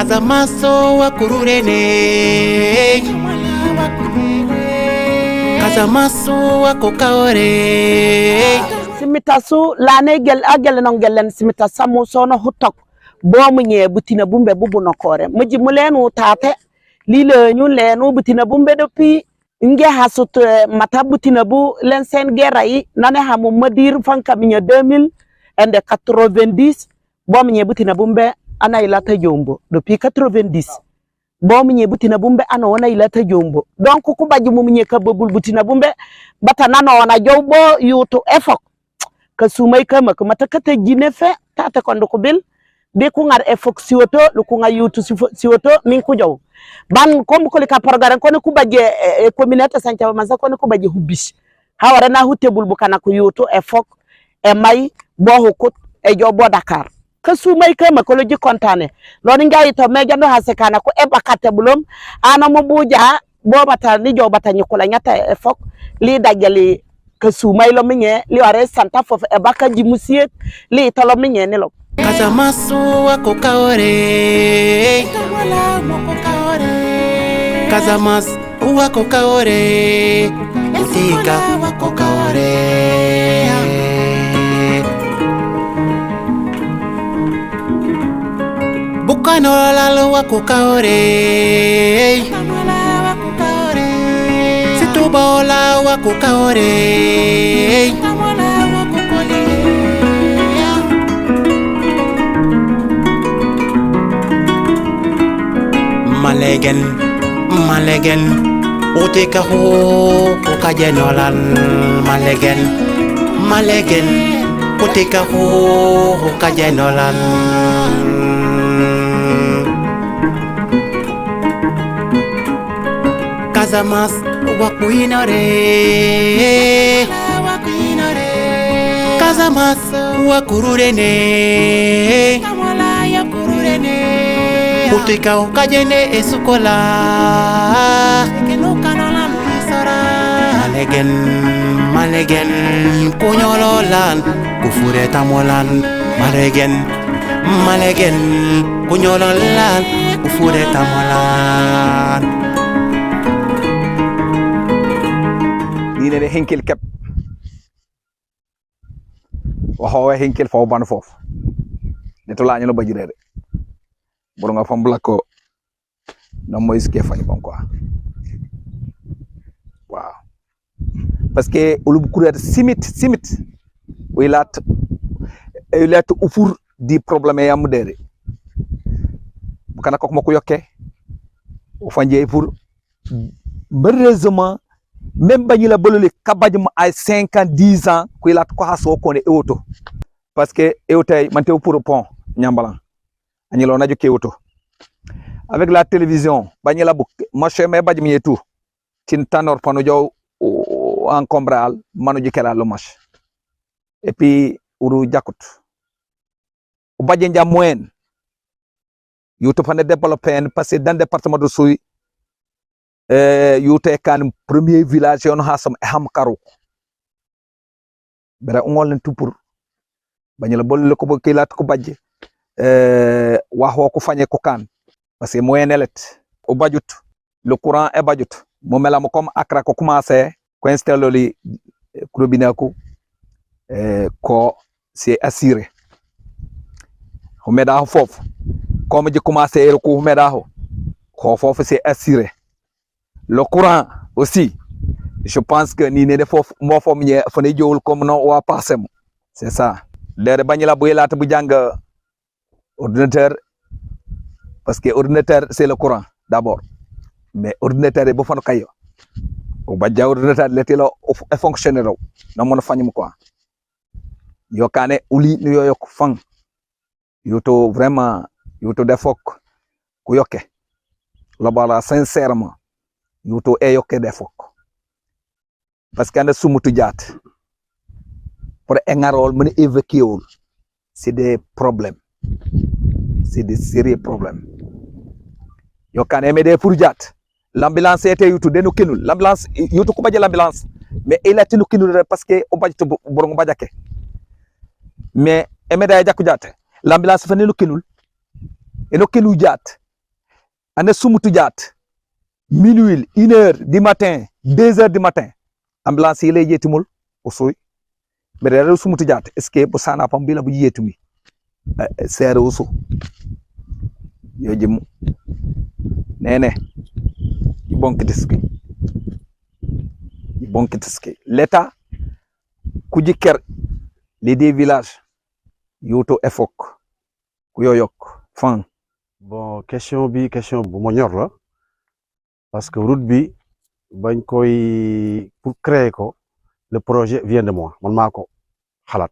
Kazamaso wakururene Kazamaso wakokaore simitasu lane gel agel non gelen simita samu sono hutok bomu nye butina bumbe bubu nokore muji mulenu tate lile nyun lenu butina bumbe dopi nge hasut mata butina bu lensen gerai nane hamu madir fanka minya 2090 bomu nye butina bumbe ana ilata jombo depuis 90 bomu nye butina bumbe ana wana ilata jombo donc ku baji mu nye ka bobul butina bumbe bata nano wana jowbo yuto efok ka sumay kama ko mata kata jine fe tata kondo ko bil be ku ngar efok siwoto lu ku nga yuto siwoto min ku jow ban kom ko ka programme ko ku baje communauté santia manza ko ku baje hubis hawara na hutebul bu kana ko yuto efok e may bo hukut e jobo Dakar ka sumay kama ko ji kontane loni ngay to me jando hasekana ko e bakate bulom ana mo buja bo bata ni jow bata nyukula nyata efok li dagali ka sumay lo minye li ware santa fof e baka ji musiet li tolo minye ne lo Kazamaso wakokaore Kazamas wakokaore Utika wakokaore Bukano lalo wakokaore Situbola wakokaore Malegen Utika ho Ukajenolan Malegen Utika ho Ukajenolan Kazamas wakuinore Kazamas wakururene Utika ukajene esukola Malegen kunyololan kufureta molan Malegen kunyololan kufureta molan Nine henkel kep waxo henkel fo ban fof neto la ñu bajirere boro nga fam blako no moy ske fani bon quoi waaw parce que ulub kuret simit wilat ufur di problème yam dere bu kana ko mako yokke o fanje pour heureusement même bañi la bolole kabajum ay 5 ans 10 ans ko ilat ko haso ko ne auto parce que eutay man tew pour pont ñambalan añilo na jokke auto avec la télévision bañi la buk marché me bajum yetu tin tanor pano jow encombral manu jikela lo marché et puis uru jakut o badje jam moyen yuto fane développer parce que dans département de Souy yute kan premier village on hasam ham karu bera ngol tout pour bañu la bol ko bo kilat ko badje waxo ko fagné ko kan parce que moyen elet o badjut le courant e badjut mo melam comme akra ko commencé ko installer li krobinako ko c'est assuré o meda fof comme je commencé ko meda ho ko fof c'est assuré. Le courant aussi, je pense que ni ne fof mo fom ñe fane jowul comme non wa passem. C'est ça. Les bagnala bu yelata bu jang ordinateur parce que ordinateur c'est le courant d'abord. Mais ordinateur bu fane kayo. O badja ordinateur letelo fonctionner raw. Na mona fagnum quoi. Yo kané uli ñu yoyok fang. Yoto vraiment yoto defok ku yoké. La bala sincèrement yuto e yokke defok parce que anda sumutu jaat pour engarol mën évacuer wul c'est des problèmes c'est des sérieux problèmes yokane me de pour jaat l'ambulance était yutu denu kinul l'ambulance yutu ko badje l'ambulance mais il a tenu kinul parce que o badje borom badjake mais e me da jakku jaat l'ambulance fa nenu kinul eno kinu jaat ane Sumutu Diat minuit 1h du matin 2h du matin ambulance yi lay jeetimul usuy bere Sumutu Diat eske bo sana pam bila bu yetumi sere usu yo jim nene bonkitiski l'état ku jikker les deux villages yoto efok ku yoyok fan. Bon, question bu ma ñor la parce que route bi bañ koy pour créer ko le projet vient de moi man maa ko xalaat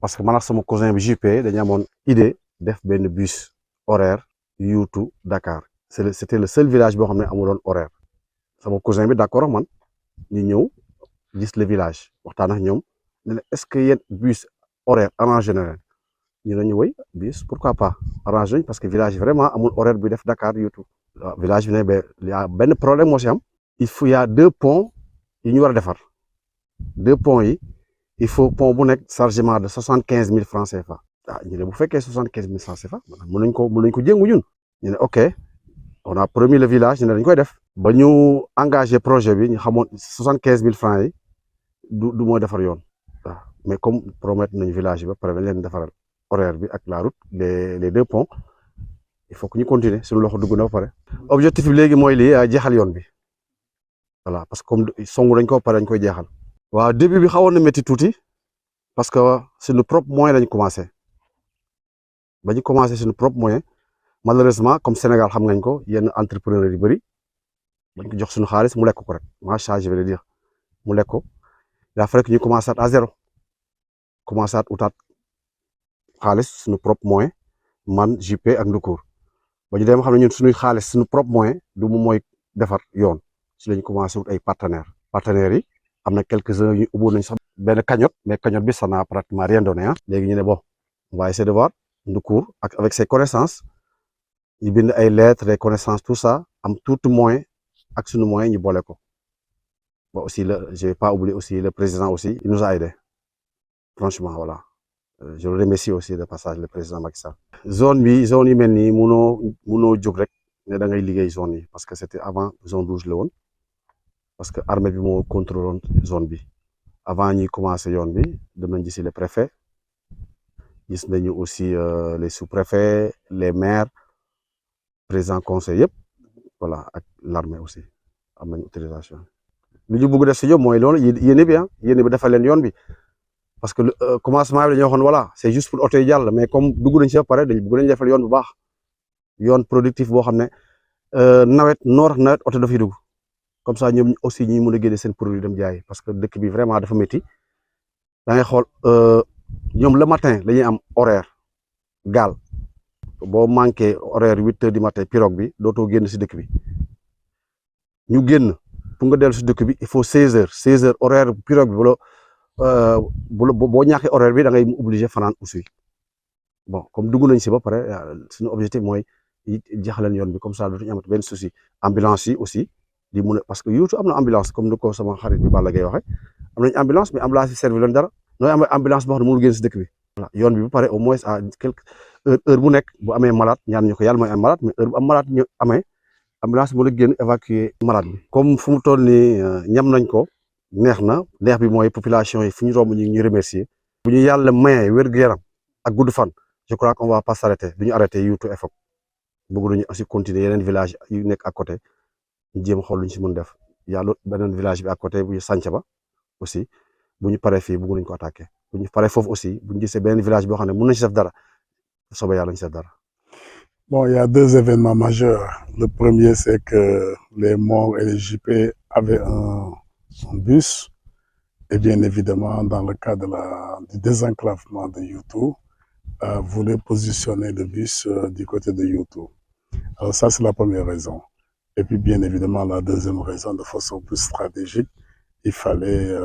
parce que man ak sama cousin bi JP dañu amoon idée def benn bus horaire Youtou Dakar c'était le seul village boo xam ne amuloon horaire sama cousin bi d'accord ak man ñu ñëw gis le village waxtaan ak ñoom ne la est-ce que yéen bus horaire arrangé na leen ñu ne ñu wéy bus pourquoi pas arrangé parce que village vraiment amul horaire bi def Dakar Youtou village bi ne ba y a benn problème moo si am y a 2 ponts yi ñu war a defar 2 ponts yi il faut pont bu nekk chargement de 75 000 francs CFA ñu ne bu fekkee 75 000 francs CFA mën nañ ko jéngu ñun ñu ne ok on a promis le village ñu ne dañ koy def ba ñu engagé projet bi ñu xamoon 75 000 francs yi du mooy defar yoon waaw mais comme promettre nañu village bi ba pare dañ leen defaral horaire bi ak la route les 2 ponts il faut que ñu continuer suñu loxo dugg na ba pare. objectif bi léegi mooy lii jeexal yoon bi voilà parce que comme songu dañ ko pare dañ koy jeexal. waaw début bi xawoon na métti tuuti parce que suñu propre moyen lañ commencé ba ñu commencé suñu propre moyen malheureusement comme Sénégal xam ngañ ko yenn entrepreneur yu bëri bañ ko jox suñu xaalis mu lekk ko rek macha je vais le dire mu lekk ko il a fallu que ñu commencé à zéro commencé à utaat xaalis suñu propre moyen man JP ak Ndukur ba ñu dem xam ne ñun suñuy xaalis suñu propre moyen du mu mooy defar yoon si lañ commencé wut ay partenaires yi am na quelques-uns yu ubboon nañ sax benn cagnotte mais cagnotte bi ça n'a pratiquement rien donné ah léegi ñu ne bon on va essayer de voir Ndukur ak avec ses connaissances ñu bind ay lettres des connaissances tout ça am tout moyen ak suñu moyen ñu boole ko bon aussi je vais pas oublier aussi le président aussi il nous a aidé franchement voilà je le remercie aussi de passage le président Macky Sall. zone yi mel nii munoo jóg rek ne da ngay liggéey zone yi parce que c'était avant zone rouge la woon parce que armée bi moo contrôle zone bi avant ñuy commencé yoon bi dem nañ gisi le préfet gis nañu aussi les sous-préfets les maires président conseil yëpp voilà ak l'armée aussi am nañ autorisation lu ñu bëgg def si ñoom mooy loolu yéene bi defal leen yoon bi parce que commencement bi dañoo waxoon voilà c'est juste pour oto yi jàll mais comme dugg nañ si ba pare dañ bëgg nañ defal yoon bu baax yoon productif boo xam ne nawet noor nawet oto dafay dugg comme ça ñoom aussi ñuy mën a génne seen produit dem jaay parce que dëkk bi vraiment dafa métti da ngay xool ñoom le matin dañuy am horaire gaal boo manqué horaire 8h du matin pirogue bi dootoo génn si dëkk bi ñu génn pour nga dellu si dëkk bi il faut 16h horaire pirogue bi boo ñàkkee horaire bi da ngay obligé fanaan aussi bon comme dugg nañ si ba pare suñu objectif mooy jaxaleen yoon bi comme ça dootuñu amat benn souci ambulance yi aussi di mun a parce que Youtou am na ambulance comme ni ko sama xarit bi Balla Gaye waxee am nañ ambulance mais ambulance yi servi leen dara nooy am ambulance boo xam ne mënul génn si dëkk bi voilà yoon bi ba pare au moins à quelque heure bu nekk bu amee malade ñaan ñu ko yàlla mooy am malade mais heure bu am malade ñu amee ambulance mën a génn évacuer malade bi comme fu mu toll nii ñam nañ ko neex bi mooy population yi fu ñu romb ñu remercier bu ñu yàlla mayee wér-gu-yaram ak gudd fan je crois qu'on va pas s'arrêter du ñu arrêter Youtou Effok bëgg nañu aussi continuer yeneen village yu nekk à côté ñu jéem a xool lu ñu si mën def yàlla beneen village bi à côté bu Santhiaba aussi bu ñu paree fii bëgg nañu ko attaquer bu ñu paree foofu aussi bu ñu gisee beneen village boo xam ne mën nañu si def dara soobee yàlla ñu si def dara. Bon, il y a 2 événements majeurs. Le premier, c'est que les Maures et les JP avaient un bus. Et bien évidemment, dans le cadre du désenclavement de Youtou, voulaient positionner le bus du côté de Youtou. Alors ça, c'est la première raison. Et puis bien évidemment, la deuxième raison, de façon plus stratégique, il fallait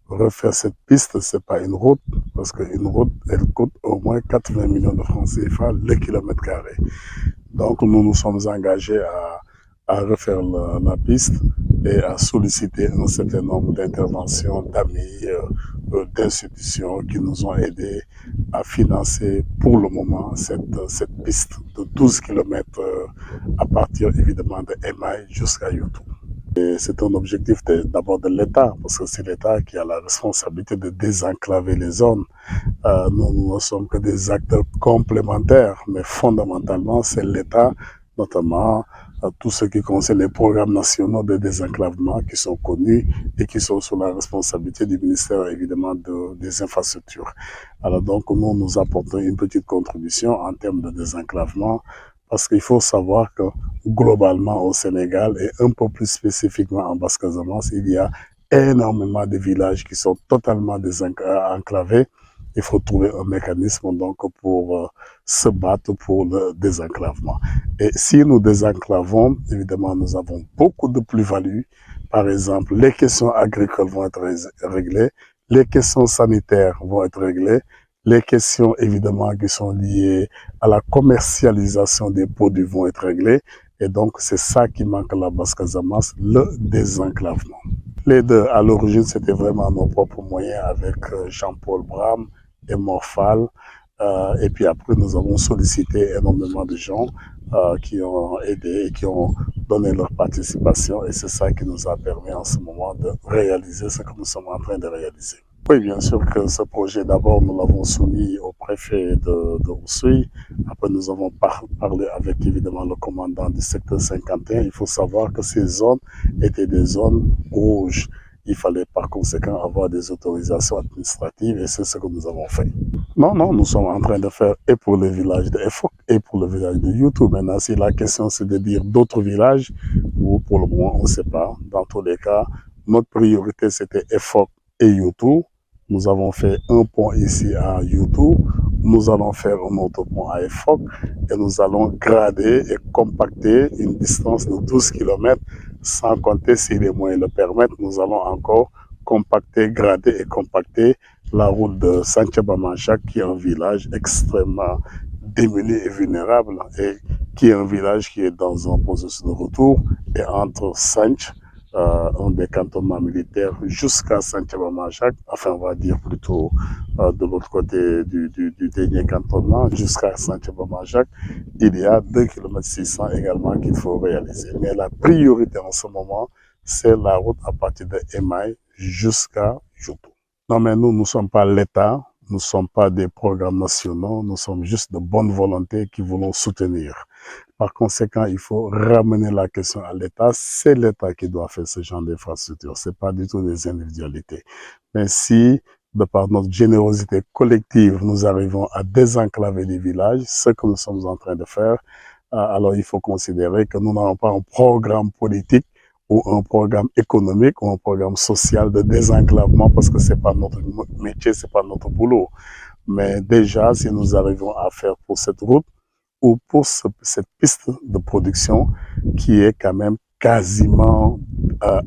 refaire cette piste. C'est pas une route, parce qu'une route, elle coûte au moins 80 millions de francs CFA le kilomètre carré. Donc nous nous sommes engagés à refaire la piste et à solliciter un certain nombre d'interventions d'amis, d'institutions qui nous ont aidés à financer pour le moment cette piste de 12 km à partir évidemment de Emaï jusqu'à Youtou. C'est un objectif d'abord de l'État, parce que c'est l'État qui a la responsabilité de désenclaver les zones. Nous ne sommes que des acteurs complémentaires, mais fondamentalement, c'est l'État, notamment tout ce qui concerne les programmes nationaux de désenclavement qui sont connus et qui sont sous la responsabilité du ministère, évidemment, des infrastructures. Alors donc, nous apportons une petite contribution en termes de désenclavement, parce qu'il faut savoir que globalement au Sénégal et un peu plus spécifiquement en Basse-Casamance, il y a énormément de villages qui sont totalement enclavés. Il faut trouver un mécanisme donc pour se battre pour le désenclavement. Et si nous désenclavons, évidemment, nous avons beaucoup de plus-values. Par exemple, les questions agricoles vont être réglées, les questions sanitaires vont être réglées, les questions évidemment qui sont liées à la commercialisation des produits vont être réglées. Et donc, c'est ça qui manque à la Basse-Casamance, le désenclavement. Les deux, à l'origine, c'était vraiment nos propres moyens avec Jean-Paul Bram et Morphal. Et puis après, nous avons sollicité énormément de gens qui ont aidé et qui ont donné leur participation. Et c'est ça qui nous a permis en ce moment de réaliser ce que nous sommes en train de réaliser. Oui, bien sûr que ce projet, d'abord, nous l'avons soumis au préfet de Oussouye. Après, nous avons parlé avec, évidemment, le commandant du secteur 51. Il faut savoir que ces zones étaient des zones rouges. Il fallait par conséquent avoir des autorisations administratives et c'est ce que nous avons fait. Non, nous sommes en train de faire et pour le village de Efok et pour le village de Youtou. Maintenant, si la question c'est de dire d'autres villages, ou pour le moment, on ne sait pas. Dans tous les cas, notre priorité c'était Efok et Youtou. Nous avons fait un pont ici à Youtou, nous allons faire un autre pont à Efok et nous allons grader et compacter une distance de 12 km sans compter si les moyens le permettent. Nous allons encore compacter, grader et compacter la route de Santhiaba-Manchak qui est un village extrêmement démuni et vulnérable et qui est un village qui est dans un processus de retour et entre Sanch, un décantonnement militaire jusqu'à Santhiaba-Manchak, enfin on va dire plutôt de l'autre côté du dernier cantonnement jusqu'à Santhiaba-Manchak, il y a 2 km 600 également qu'il faut réaliser. Mais la priorité en ce moment, c'est la route à partir de Emaï jusqu'à Youtou. Non mais nous ne sommes pas l'État, nous ne sommes pas des programmes nationaux, nous sommes juste de bonne volonté qui voulons soutenir. Par conséquent, il faut ramener la question à l'État. C'est l'État qui doit faire ce genre d'infrastructure. Ce n'est pas du tout des individualités. Mais si, de par notre générosité collective, nous arrivons à désenclaver les villages, ce que nous sommes en train de faire, alors il faut considérer que nous n'avons pas un programme politique ou un programme économique ou un programme social de désenclavement parce que c'est pas notre métier, c'est pas notre boulot. Mais déjà, si nous arrivons à faire pour cette route, ou pour cette piste de production qui est quand même quasiment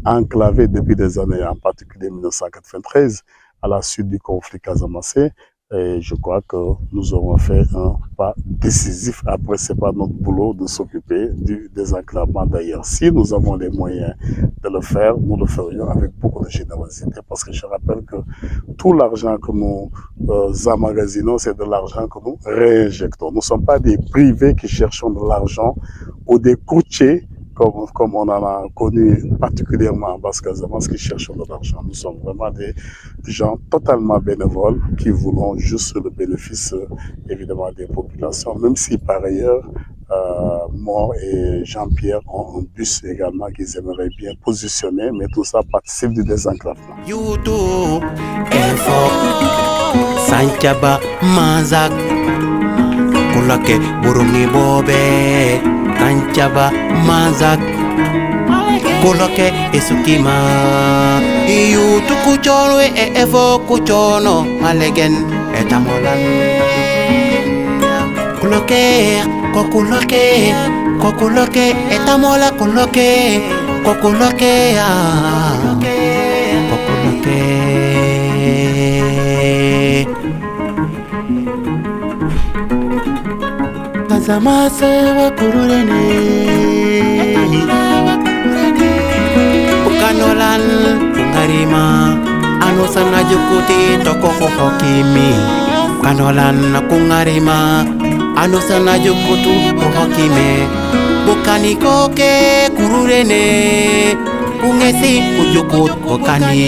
enclavée depuis des années, en particulier 1993, à la suite du conflit casamassé. Et je crois que nous aurons fait un pas décisif. Après, c'est pas notre boulot de s'occuper du désenclavement d'ailleurs. Si nous avons les moyens de le faire, nous le ferions avec beaucoup de générosité. Parce que je rappelle que tout l'argent que nous emmagasinons, c'est de l'argent que nous réinjectons. Nous ne sommes pas des privés qui cherchons de l'argent ou des courtiers comme on en a connu particulièrement en Basse-Casamance qui cherchent de l'argent. Nous sommes vraiment des gens totalement bénévoles qui voulons juste le bénéfice évidemment des populations, même si par ailleurs moi et Jean-Pierre ont un bus également qu'ils aimeraient bien positionner, mais tout ça participe du désenclavement. Youtou, Efok, Santhiaba-Manchak, Kulake, Burungi Bobe, Santhiaba-Manchak, Kulake, Esukima, Youtou Kuchono e Efok Kuchono, Malegen, Etamolan, Kulake, Kokuloke, Kokuloke, Etamola Kuloke, Kokuloke, Kokuloke. Casamance wa kururene. sana jukuti toko ko hokimi kanolan na kungarima anu sana jukutu ko hokime bukani koke kururene ungesi kujukut kokani